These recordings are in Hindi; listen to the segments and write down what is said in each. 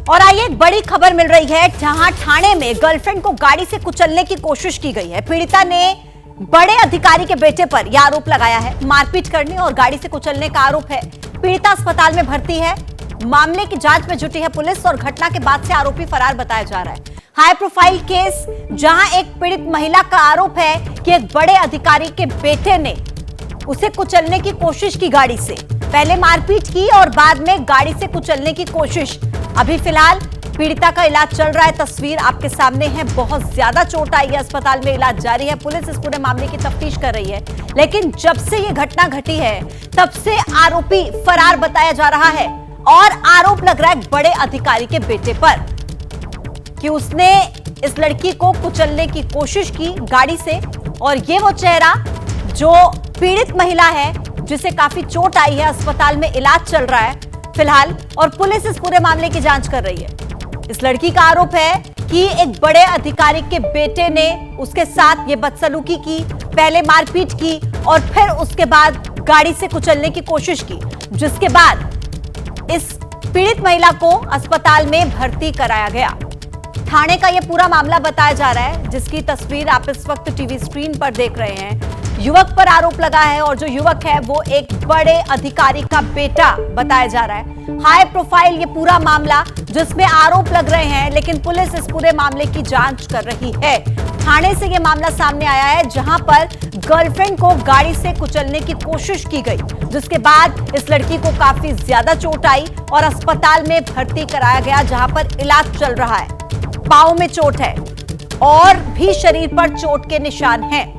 और आइए एक बड़ी खबर मिल रही है, जहां ठाणे में गर्लफ्रेंड को गाड़ी से कुचलने की कोशिश की गई है। पीड़िता ने बड़े अधिकारी के बेटे पर यह आरोप लगाया है, मारपीट करने और गाड़ी से कुचलने का आरोप है। पीड़िता अस्पताल में भर्ती है। मामले की जांच में जुटी है पुलिस और घटना के बाद से आरोपी फरार बताया जा रहा है। हाई प्रोफाइल केस, जहां एक पीड़ित महिला का आरोप है कि एक बड़े अधिकारी के बेटे ने उसे कुचलने की कोशिश की गाड़ी से, पहले मारपीट की और बाद में गाड़ी से कुचलने की कोशिश। अभी फिलहाल पीड़िता का इलाज चल रहा है। तस्वीर आपके सामने है, बहुत ज्यादा चोट आई है, अस्पताल में इलाज जारी है। पुलिस इस पूरे मामले की तफ्तीश कर रही है, लेकिन जब से ये घटना घटी है तब से आरोपी फरार बताया जा रहा है और आरोप लग रहा है बड़े अधिकारी के बेटे पर कि उसने इस लड़की को कुचलने की कोशिश की गाड़ी से। और ये वो चेहरा जो पीड़ित महिला है, जिसे काफी चोट आई है, अस्पताल में इलाज चल रहा है फिलहाल और पुलिस इस पूरे मामले की जांच कर रही है। इस लड़की का आरोप है कि एक बड़े अधिकारी के बेटे ने उसके साथ ये बदसलूकी की, पहले मारपीट की और फिर उसके बाद गाड़ी से कुचलने की कोशिश की, जिसके बाद इस पीड़ित महिला को अस्पताल में भर्ती कराया गया। ठाणे का यह पूरा मामला बताया जा रहा है, जिसकी तस्वीर आप इस वक्त टीवी स्क्रीन पर देख रहे हैं। युवक पर आरोप लगा है और जो युवक है वो एक बड़े अधिकारी का बेटा बताया जा रहा है। हाई प्रोफाइल ये पूरा मामला, जिसमें आरोप लग रहे हैं, लेकिन पुलिस इस पूरे मामले की जांच कर रही है। ठाणे से ये मामला सामने आया है, जहां पर गर्लफ्रेंड को गाड़ी से कुचलने की कोशिश की गई, जिसके बाद इस लड़की को काफी ज्यादा चोट आई और अस्पताल में भर्ती कराया गया, जहां पर इलाज चल रहा है। पांव में चोट है और भी शरीर पर चोट के निशान हैं।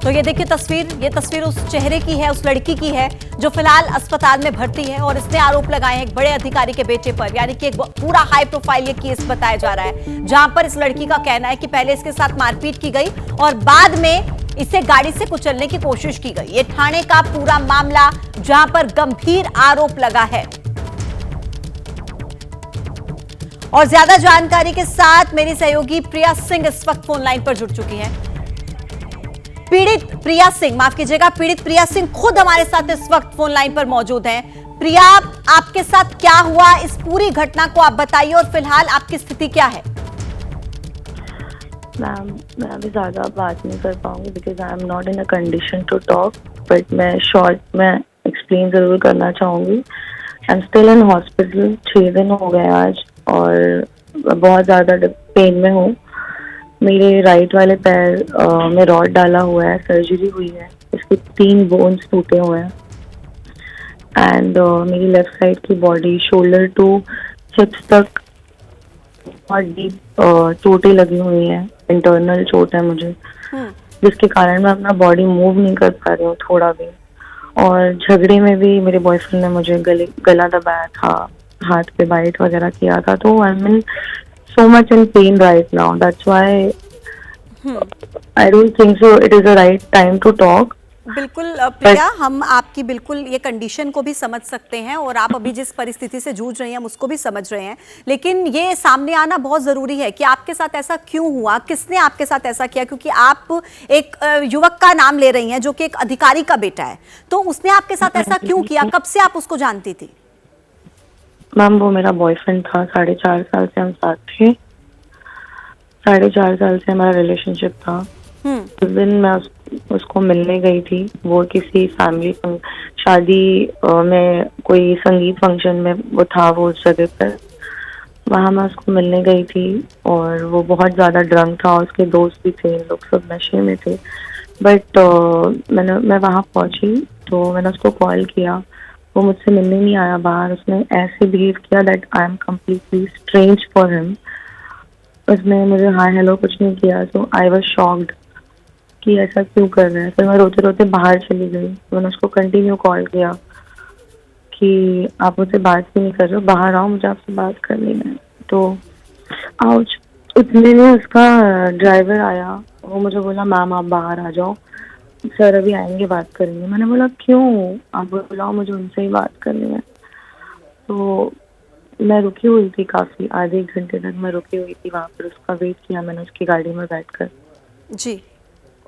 तो ये देखिए ये तस्वीर उस चेहरे की है, उस लड़की की है जो फिलहाल अस्पताल में भर्ती है और इसने आरोप लगाए हैं एक बड़े अधिकारी के बेटे पर। यानी कि एक पूरा हाई प्रोफाइल ये केस बताया जा रहा है, जहां पर इस लड़की का कहना है कि पहले इसके साथ मारपीट की गई और बाद में इसे गाड़ी से कुचलने की कोशिश की गई। ये ठाणे का पूरा मामला, जहां पर गंभीर आरोप लगा है। और ज्यादा जानकारी के साथ मेरी सहयोगी प्रिया सिंह इस वक्त फोन लाइन पर जुड़ चुकी है। पीड़ित प्रिया सिंह, माफ कीजिएगा, पीड़ित प्रिया सिंह खुद हमारे साथ इस वक्त फोन लाइन पर मौजूद हैं। प्रिया, आपके साथ क्या हुआ, इस पूरी घटना को आप बताइए और फिलहाल आपकी स्थिति क्या है? मैम, मैं अभी ज़्यादा बात नहीं कर पाऊंगी because I am not in a condition to talk, but मैं शॉर्ट में एक्सप्लेन ज़रूर करना चाहूँगी। I am still in hospital, 6 दिन हो गए आज और बहुत ज़्यादा पेन में हूँ। मेरे राइट वाले पैर में रॉड डाला हुआ है, सर्जरी हुई है, इसके 3 बोन्स टूटे हुए हैं एंड मेरी लेफ्ट साइड की बॉडी शोल्डर टू हिप्स तक बहुत डीप चोटें लगी हुई हैं। इंटरनल चोट है मुझे, जिसके कारण मैं अपना बॉडी मूव नहीं कर पा रही हूँ थोड़ा भी। और झगड़े में भी मेरे बॉयफ्रेंड ने मुझे गला दबाया था, हाथ पे बाइट वगैरह किया था। तो I mean so much in pain right now. That's why I don't think so it is the right time to talk. बिल्कुल प्रिया, हम आपकी बिल्कुल ये कंडीशन को भी समझ सकते हैं और आप अभी जिस परिस्थिति से जूझ रही हैं हम उसको भी समझ रहे हैं, लेकिन ये सामने आना बहुत जरूरी है कि आपके साथ ऐसा क्यों हुआ, किसने आपके साथ ऐसा किया। क्योंकि आप एक युवक का नाम ले रही हैं जो कि एक अधिकारी का बेटा है, तो उसने आपके साथ ऐसा क्यों किया, कब से आप उसको जानती थी? मैम, वो मेरा बॉयफ्रेंड था, 4.5 साल से हम साथ थे, 4.5 साल से हमारा रिलेशनशिप था। उस दिन मैं उसको मिलने गई थी, वो किसी फैमिली शादी में कोई संगीत फंक्शन में वो था, वो उस जगह पर, वहाँ मैं उसको मिलने गई थी और वो बहुत ज़्यादा ड्रंक था, उसके दोस्त भी थे, लोग सब नशे में थे। बट मैं वहाँ पहुँची तो मैंने उसको कॉल किया, वो मुझसे मिलने नहीं आया बाहर। उसने ऐसे बिहेव किया that I am completely strange for him. उसने मुझे हाय हेलो कुछ नहीं किया, तो आई वाज शॉक्ड कि ऐसा क्यों कर रहा है। फिर मैं रोते रोते बाहर चली गई। मैंने उसको कंटिन्यू कॉल किया कि आप मुझसे बात क्यों नहीं कर रहे हो, बाहर आओ, मुझे आपसे बात करनी है। तो आउच, उतने में उसका ड्राइवर आया, वो मुझे बोला मैम आप बाहर आ जाओ, सर अभी आएंगे, बात करेंगे। मैंने बोला क्यों, आप बुलाओ, मुझे उनसे ही बात करनी है। तो मैं रुकी हुई थी काफ़ी, आधे 1 घंटे तक मैं रुकी हुई थी वहाँ पर, उसका वेट किया मैंने उसकी गाड़ी में बैठकर। जी।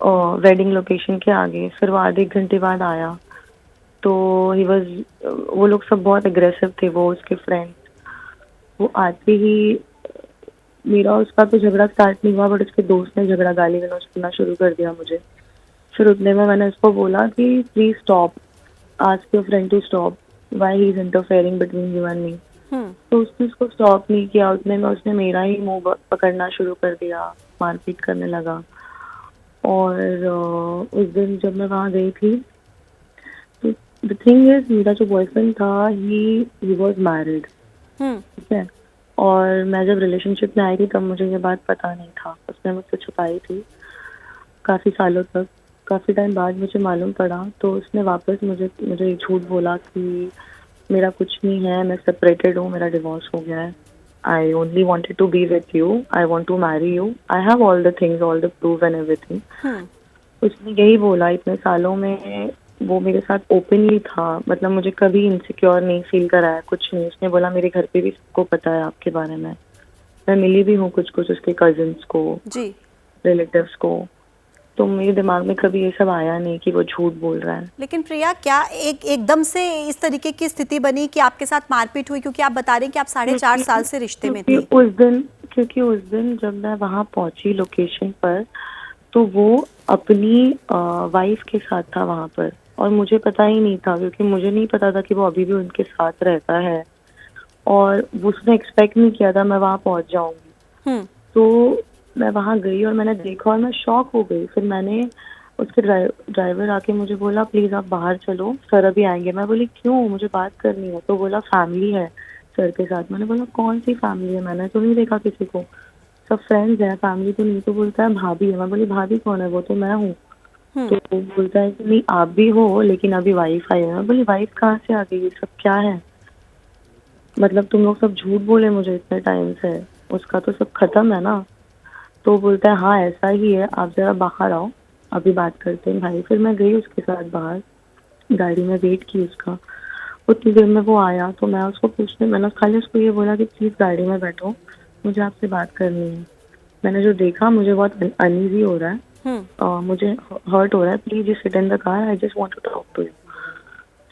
वेडिंग लोकेशन के आगे। फिर वो आधे एक घंटे बाद आया, तो ही वाज वो लोग सब बहुत अग्रेसिव थे, वो उसके फ्रेंड्स। वो आते ही मेरा उसका तो झगड़ा स्टार्ट नहीं हुआ, बट उसके दोस्त ने झगड़ा गाली गलौज करना शुरू कर दिया मुझे। फिर उतने में मैंने उसको बोला कि please stop, ask your friend to stop, why he is interfering between you and me. Hmm. तो उसने उसको स्टॉप नहीं किया, उतने में उसने मेरा ही मुंह पकड़ना शुरू कर दिया, मारपीट करने लगा। और उस दिन जब मैं वहाँ गई थी, तो द थिंग इज, मेरा जो बॉयफ्रेंड था, ही वाज मैरिड, हम्म। ठीक है। और मैं जब रिलेशनशिप में आई थी तब मुझे ये बात पता नहीं था, उसने मुझसे छुपाई थी काफी सालों तक। काफी टाइम बाद मुझे मालूम पड़ा, तो उसने वापस मुझे मुझे झूठ बोला कि मेरा कुछ नहीं है, मैं सेपरेटेड हूँ, मेरा डिवोर्स हो गया है। I only wanted to be with you, I want to marry you, I have all the things, all the proof and everything. Hmm. उसने यही बोला। इतने सालों में वो मेरे साथ ओपनली था, मतलब मुझे कभी इनसिक्योर नहीं फील कराया, कुछ नहीं। उसने बोला मेरे घर पे भी सबको पता है आपके बारे में, मैं मिली भी हूँ कुछ कुछ उसके कजिन्स को, जी। रिलेटिव्स को। तो मेरे दिमाग में कभी ये सब आया नहीं कि वो झूठ बोल रहा है। लेकिन प्रिया, क्या एकदम से इस तरीके की स्थिति बनी कि आपके साथ मारपीट हुई? क्योंकि आप बता रहे हैं कि आप 4.5 साल से रिश्ते में थी। क्योंकि उस दिन जब मैं वहाँ पहुंची लोकेशन पर, तो वो अपनी वाइफ के साथ था वहाँ पर, और मुझे पता ही नहीं था, क्योंकि मुझे नहीं पता था कि वो अभी भी उनके साथ रहता है। और उसने एक्सपेक्ट नहीं किया था मैं वहाँ पहुँच जाऊंगी। हम्म। तो मैं वहाँ गई और मैंने देखा और मैं शॉक हो गई। फिर मैंने उसके ड्राइवर आके मुझे बोला प्लीज आप बाहर चलो, सर अभी आएंगे। मैं बोली क्यों, मुझे बात करनी है। तो बोला फैमिली है सर के साथ। मैंने बोला कौन सी फैमिली है, मैंने तो नहीं देखा किसी को, सब फ्रेंड्स हैं, फैमिली तो नहीं। तो बोलता है भाभी है। मैं बोली भाभी कौन है, वो तो मैं हूँ। हम्म। तो वो बोलता है कि नहीं आप भी हो, लेकिन अभी वाइफ आई है। मैं बोली वाइफ कहाँ से आ गई, ये सब क्या है, मतलब तुम लोग सब झूठ बोले मुझे इतने टाइम से, उसका तो सब खत्म है ना। तो बोलता है हाँ ऐसा ही है, आप जरा बाहर आओ, अभी बात करते हैं भाई। फिर मैं गई उसके साथ बाहर, गाड़ी में वेट की उसका। उतनी देर में वो आया, तो मैं उसको पूछने, मैंने खाली उसको ये बोला कि प्लीज गाड़ी में बैठो, मुझे आपसे बात करनी है। मैंने जो देखा मुझे बहुत अनईजी हो रहा है, हम्म। मुझे हर्ट हो रहा है, please you sit in the car, I just want to talk to you.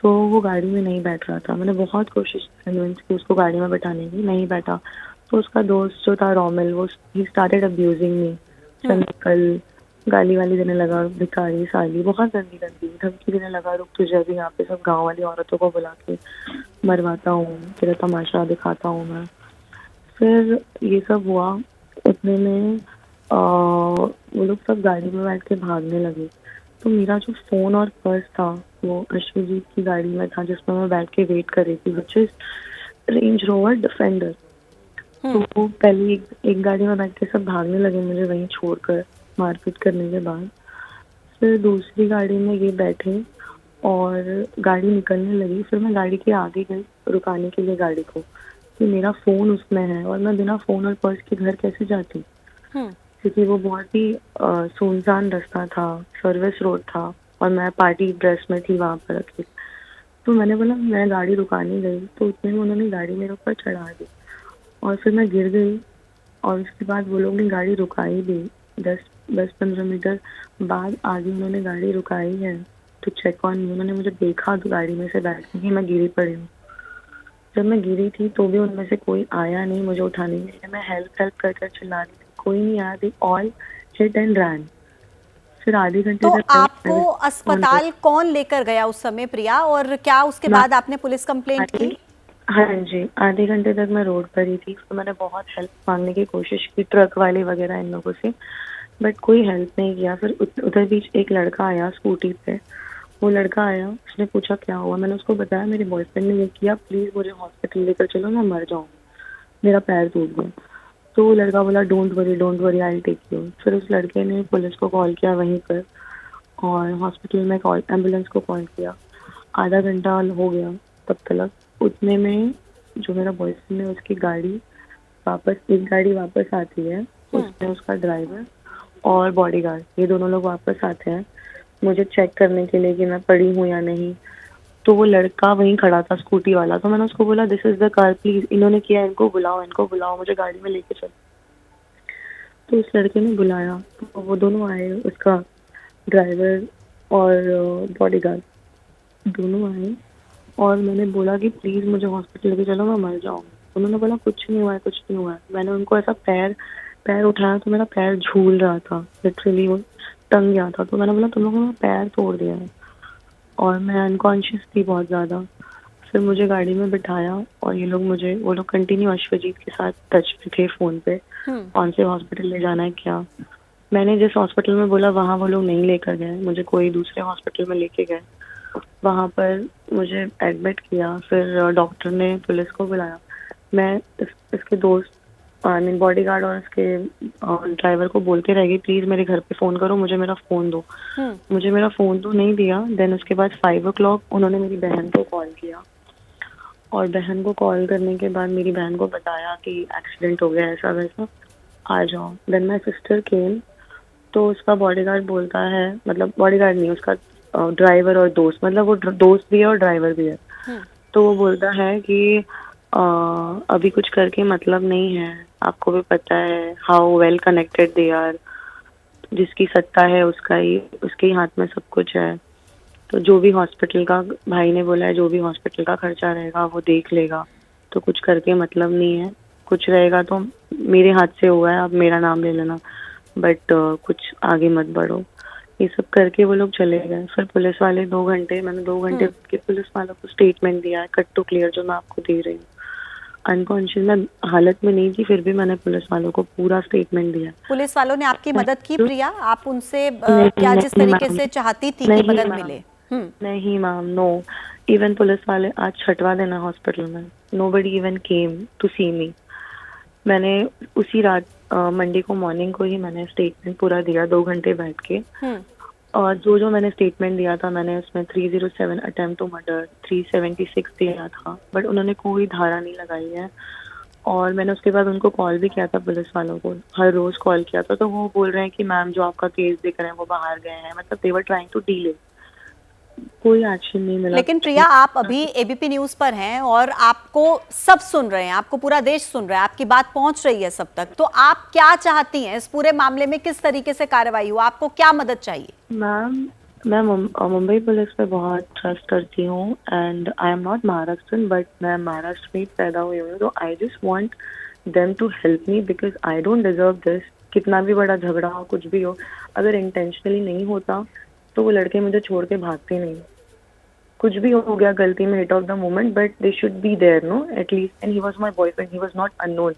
तो वो गाड़ी में नहीं बैठ रहा था। मैंने बहुत कोशिश कन्विंस की उसको गाड़ी में बैठाने की, नहीं बैठा। तो उसका दोस्त जो था रोमिल, वो ही स्टार्टेड अब्यूजिंग मी, चल निकल, गाली वाली देने लगा, भिखारी साली, बहुत गंदी गंदी धमकी देने लगा, रुक तुझे अभी यहाँ पे सब गांव वाली औरतों को बुला के मरवाता हूँ, तेरा तमाशा दिखाता हूँ मैं। फिर ये सब हुआ। उतने में वो लोग सब गाड़ी में बैठ के भागने लगे। तो मेरा जो फोन और पर्स था वो अश्वजीत की गाड़ी में था, जिसमें मैं बैठ के वेट कर रही थी, which is range rover defender. तो वो पहले एक गाड़ी में बैठ के सब भागने लगे मुझे वहीं छोड़कर, मारपीट करने के बाद। फिर दूसरी गाड़ी में ये बैठे और गाड़ी निकलने लगी। फिर मैं गाड़ी के आगे गई रुकाने के लिए गाड़ी को, कि मेरा फोन उसमें है और मैं बिना फोन और पर्स के घर कैसे जाती, हम्म। क्योंकि वो बहुत ही सुनसान रास्ता था, सर्विस रोड था, और मैं पार्टी ड्रेस में थी वहां पर अकेले। तो मैंने बोला, मैं गाड़ी रुकाने गई तो उतने में उन्होंने गाड़ी मेरे ऊपर चढ़ा दी, और फिर मैं गिर गई। और उसके बाद वो लोग ने गाड़ी रुकाई भी, 10-15 मीटर बाद आगे उन्होंने गाड़ी रुकाई है तो चेक ऑन मी। उन्होंने मुझे देखा तो गाड़ी में से बैठ के कि मैं गिरी पड़ी हूँ। जब मैं गिरी थी तो भी उनमें से कोई आया नहीं मुझे उठाने के लिए। मैं हेल्प हेल्प कर कर चिल्ला रही थी, कोई नहीं आया। They all hit and ran. फिर आधे घंटे तो तक आपको अस्पताल कौन लेकर गया उस समय प्रिया, और क्या उसके बाद आपने पुलिस कंप्लेंट की? हाँ जी, आधे घंटे तक मैं रोड पर ही थी। तो मैंने बहुत हेल्प मांगने की कोशिश की, ट्रक वाले वगैरह इन लोगों से, बट कोई हेल्प नहीं किया। फिर उधर बीच एक लड़का आया स्कूटी पे। वो लड़का आया, उसने पूछा क्या हुआ। मैंने उसको बताया मेरे बॉयफ्रेंड ने ये किया, प्लीज मुझे हॉस्पिटल लेकर चलो, मैं मर जाऊँ, मेरा पैर टूट गया। तो वो लड़का बोला don't worry I take you. फिर उस लड़के ने पुलिस को कॉल किया वहीं पर, और हॉस्पिटल में कॉल, एम्बुलेंस को कॉल किया। आधा घंटा हो गया तब तक। उतने में जो मेरा बॉयफ्रेंड है उसकी गाड़ी वापस, एक गाड़ी वापस आती है, उसमें उसका ड्राइवर और बॉडीगार्ड, ये दोनों लोग वापस आते हैं मुझे चेक करने के लिए कि मैं पड़ी हूँ या नहीं। तो वो लड़का वहीं खड़ा था स्कूटी वाला। तो मैंने उसको बोला this is the car, please इन्होंने किया, इनको बुलाओ, मुझे गाड़ी में लेके चलो। तो उस लड़के ने बुलाया, तो वो दोनों आए, उसका ड्राइवर और बॉडीगार्ड दोनों आए। और मैंने बोला कि प्लीज मुझे हॉस्पिटल लेके चलो, मैं मर जाऊंगी। उन्होंने बोला कुछ नहीं हुआ है, कुछ नहीं हुआ है। मैंने उनको ऐसा पैर पैर उठाया तो मेरा पैर झूल रहा था, लिटरली वो टंग गया था। तो मैंने बोला तुम लोगों ने पैर तोड़ दिया है, और मैं अनकॉन्शियस थी बहुत ज़्यादा। फिर मुझे गाड़ी में बिठाया और वो लोग कंटिन्यू अश्वजीत के साथ टच में थे फ़ोन पे, कौन से हॉस्पिटल ले जाना है क्या। मैंने जिस हॉस्पिटल में बोला वहाँ वो लोग नहीं लेकर गए, मुझे कोई दूसरे हॉस्पिटल में लेके गए। वहाँ पर मुझे एडमिट किया, फिर डॉक्टर ने पुलिस को बुलाया। मैं इसके दोस्त आई मीन बॉडीगार्ड और इसके ड्राइवर को बोलते रह गई प्लीज मेरे घर पे फोन करो, मुझे मेरा फोन दो। मुझे मेरा फोन तो नहीं दिया। देन उसके बाद 5 o'clock उन्होंने मेरी बहन को कॉल किया, और बहन को कॉल करने के बाद मेरी बहन को बताया कि एक्सीडेंट हो गया ऐसा वैसा, आ जाओ। देन माई सिस्टर केम। तो उसका बॉडीगार्ड बोलता है, मतलब बॉडीगार्ड नहीं, उसका ड्राइवर और दोस्त, मतलब वो दोस्त भी है और ड्राइवर भी है। तो वो बोलता है कि अभी कुछ करके मतलब नहीं है, आपको भी पता है how well connected they are, जिसकी सत्ता है उसके ही हाथ में सब कुछ है। तो जो भी हॉस्पिटल का, भाई ने बोला है जो भी हॉस्पिटल का खर्चा रहेगा वो देख लेगा, तो कुछ करके मतलब नहीं है। कुछ रहेगा तो मेरे हाथ से हुआ है, आप मेरा नाम ले लेना, बट कुछ आगे मत बढ़ो। ये सब करके वो लोग चले गए। फिर पुलिस वाले 2 घंटे, मैंने 2 घंटे के पुलिस वालों को स्टेटमेंट दिया है, कट टू क्लियर, जो मैं आपको दे रही हूँ। अनकॉन्शियस मैं हालत में नहीं थी, फिर भी मैंने पुलिस वालों को पूरा स्टेटमेंट दिया। पुलिस वालों ने आपकी मदद की प्रिया? आप उनसे नहीं, क्या जिस नहीं तरीके मैम, से चाहती थी कि नहीं मदद मैम, मिले? नहीं मैम, नो। इवन पुलिस वाले आज 6वां दिन है हॉस्पिटल में, नोबडी इवन केम टू सी मी। मैंने उसी रात मंडे को मॉर्निंग को ही मैंने स्टेटमेंट पूरा दिया 2 घंटे बैठ के। और जो मैंने स्टेटमेंट दिया था, मैंने उसमें 307 अटेम्प्ट टू मर्डर, 376 दिया था, बट उन्होंने कोई धारा नहीं लगाई है। और मैंने उसके बाद उनको कॉल भी किया था, पुलिस वालों को हर रोज कॉल किया था। तो वो बोल रहे हैं कि मैम जो आपका केस देख रहे हैं वो बाहर गए हैं, मतलब दे वर ट्राइंग टू डीले। कोई एक्शन नहीं मिला। लेकिन प्रिया, आप अभी एबीपी न्यूज पर हैं और आपको सब सुन रहे हैं, आपको पूरा देश सुन रहा है, आपकी बात पहुंच रही है सब तक। तो आप क्या चाहती हैं इस पूरे मामले में, किस तरीके से कार्रवाई हो, आपको क्या मदद चाहिए? मैम, मैं मुंबई पुलिस पे बहुत ट्रस्ट करती हूँ, and I am not Maharashtrian, but मैं महाराष्ट्र में पैदा हुई हूँ। तो I just want them to help me, because I don't deserve this. कितना भी बड़ा झगड़ा हो, कुछ भी हो, अगर इंटेंशनली नहीं होता तो वो लड़के मुझे छोड़ के भागते नहीं। कुछ भी हो गया गलती में, heat of the moment, but they should be there, no, at least. And he was my boyfriend, he was not unknown.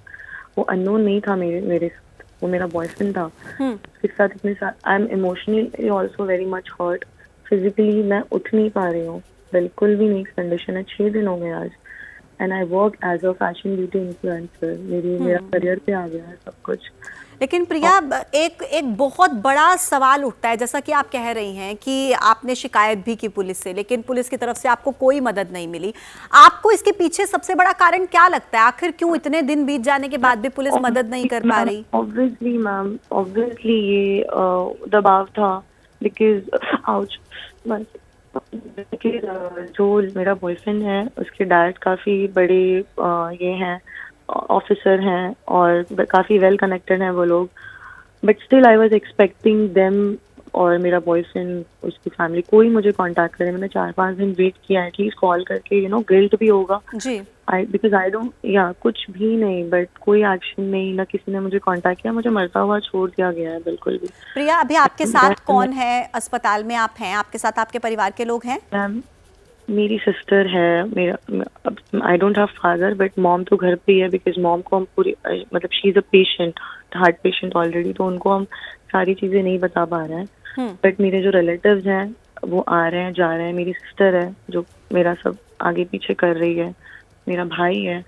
वो अननोन नहीं था मेरे साथ, वो मेरा बॉयफ्रेंड था। उसके साथ इतने साथ I am emotionally also very much hurt. Physically मैं उठ नहीं पा रही हूँ, बिल्कुल भी नहीं कंडीशन है। 6 दिन हो गए आज। And I work as a fashion beauty influencer. मेरा करियर पे आ गया है सब कुछ। लेकिन प्रिया, एक बहुत बड़ा सवाल उठता है, जैसा कि आप कह रही हैं कि आपने शिकायत भी की पुलिस से, लेकिन पुलिस की तरफ से आपको कोई मदद नहीं मिली। आपको इसके पीछे सबसे बड़ा कारण क्या लगता है? आखिर क्यों इतने दिन बीत जाने के बाद भी पुलिस मदद नहीं कर पा रही? ऑब्वियसली मैम, ऑब्वियसली ये दबाव था, बिकॉज जो मेरा बॉयफ्रेंड है उसके डैड काफी बड़े ये हैं, ऑफिसर हैं, और काफी वेल कनेक्टेड हैं वो लोग। But still I was expecting them, और मेरा बॉयफ्रेंड, उसकी फैमिली, कोई मुझे कांटेक्ट करे। मैंने 4-5 दिन वेट किया, एटलीस्ट कॉल करके, गिल्ट भी होगा जी। बिकॉज आई डोंट, या कुछ भी नहीं, बट कोई एक्शन नहीं, ना किसी ने मुझे कांटेक्ट किया। मुझे मरता हुआ छोड़ दिया गया है, बिल्कुल भी। प्रिया, अभी आपके साथ कौन है? अस्पताल में आप हैं, आपके साथ आपके परिवार के लोग हैं? मैम, मेरी सिस्टर है, मेरा I don't have father, but mom तो घर पे ही है, बिकॉज मॉम को हम पूरी, मतलब she is a patient, heart patient already, तो उनको हम सारी चीजें नहीं बता पा रहे हैं। बट मेरे जो रिलेटिव्स हैं वो आ रहे हैं, जा रहे हैं। मेरी सिस्टर है जो मेरा सब आगे पीछे कर रही है, मेरा भाई है,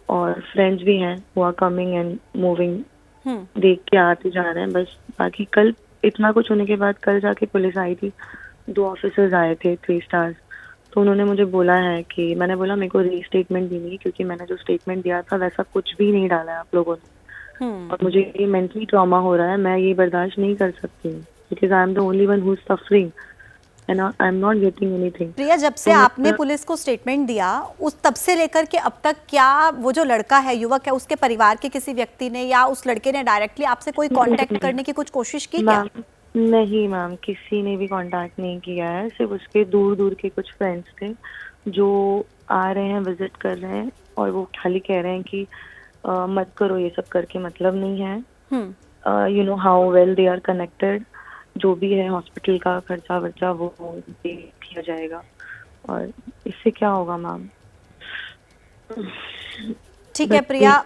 और फ्रेंड्स भी हैं वो आर कमिंग एंड मूविंग, देख के आते जा रहे हैं बस। बाकी कल इतना कुछ होने के बाद कल जाके पुलिस आई थी, 2 ऑफिसर्स आए थे, 3 स्टार्स। तो उन्होंने मुझे बोला है कि, मैंने बोला मेरे को रीस्टेटमेंट दी नहीं, क्योंकि मैंने जो स्टेटमेंट दिया था वैसा कुछ भी नहीं डाला है आप लोगों ने, और मुझे ये मेंटली ट्रॉमा हो रहा है, मैं ये बर्दाश्त नहीं कर सकती हूँ, because I am the only one who is suffering. and I'm not getting anything. प्रिया, जब से आपने पुलिस को स्टेटमेंट दिया उस तब से लेकर के अब तक क्या वो जो लड़का है, युवक है, उसके परिवार के किसी व्यक्ति ने या उस लड़के ने डायरेक्टली आपसे कोई कांटेक्ट करने की कुछ कोशिश की क्या? नहीं मैम, किसी ने भी कांटेक्ट नहीं किया है। सिर्फ उसके दूर दूर के कुछ फ्रेंड्स थे जो आ रहे हैं, विजिट कर रहे हैं, और वो खाली कह रहे हैं कि मत करो ये सब, करके मतलब नहीं है। You know how well they are connected, जो भी है हॉस्पिटल का खर्चा वर्चा वो दे दिया जाएगा, और इससे क्या होगा मैम? ठीक है प्रिया,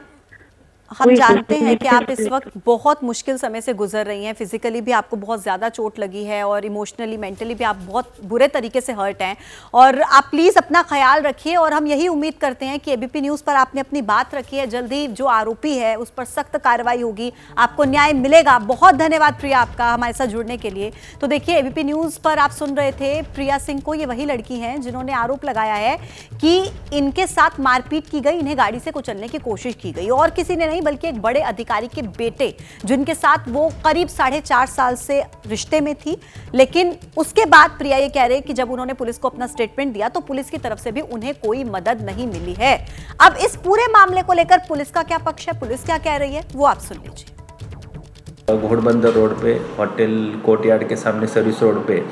हम जानते हैं कि आप इस वक्त बहुत मुश्किल समय से गुजर रही हैं। फिजिकली भी आपको बहुत ज़्यादा चोट लगी है और इमोशनली, मेंटली भी आप बहुत बुरे तरीके से हर्ट हैं, और आप प्लीज़ अपना ख्याल रखिए। और हम यही उम्मीद करते हैं कि एबीपी न्यूज़ पर आपने अपनी बात रखी है, जल्दी जो आरोपी है उस पर सख्त कार्रवाई होगी, आपको न्याय मिलेगा। बहुत धन्यवाद प्रिया आपका हमारे साथ जुड़ने के लिए। तो देखिए, एबीपी न्यूज़ पर आप सुन रहे थे प्रिया सिंह को। ये वही लड़की हैं जिन्होंने आरोप लगाया है कि इनके साथ मारपीट की गई, इन्हें गाड़ी से कुचलने की कोशिश की गई, और किसी ने नहीं बल्कि एक बड़े अधिकारी के बेटे, जिनके साथ वो करीब 4.5 साल से रिश्ते में थी। लेकिन उसके बाद प्रिया ये कह रहे हैं कि जब उन्होंने पुलिस को अपना स्टेटमेंट दिया तो पुलिस की तरफ से भी उन्हें कोई मदद नहीं मिली है। अब इस पूरे मामले को लेकर पुलिस का क्या पक्ष है, पुलिस क्या कह रही है, वो आप सुन लीजिए। घोड़बंदर रोड पे, होटल कोर्टयार्ड के सामने सर्विस रोड पे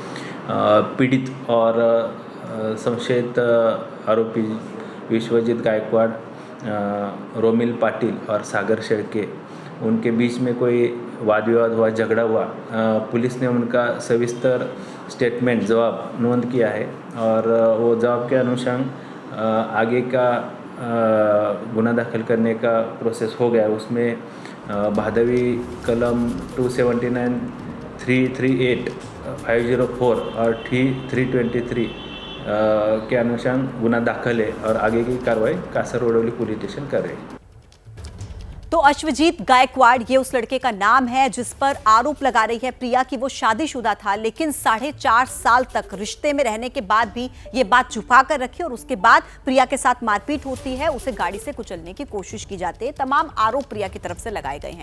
पीड़ित और संशयित आरोपी विश्वजीत गायकवाड़, रोमिल पाटिल और सागर शेड़के, उनके बीच में कोई वाद विवाद हुआ, झगड़ा हुआ। पुलिस ने उनका सविस्तर स्टेटमेंट जवाब नोंद किया है, और वो जवाब के अनुसार आगे का गुना दाखिल करने का प्रोसेस हो गया। उसमें भादवी कलम 279, 338, 504 और 323 के अनुसार गुना दाखिल है, और आगे की कार्रवाई कासरगोडवली पुलिस स्टेशन कर रही है। तो अश्वजीत गायकवाड़ ये उस लड़के का नाम है जिस पर आरोप लगा रही है प्रिया कि वो शादीशुदा था, लेकिन 4.5 साल तक रिश्ते में रहने के बाद भी ये बात छुपा कर रखी, और उसके बाद प्रिया के साथ मारपीट होती है, उसे गाड़ी से कुचलने की कोशिश की जाती है। तमाम आरोप प्रिया की तरफ से लगाए गए हैं।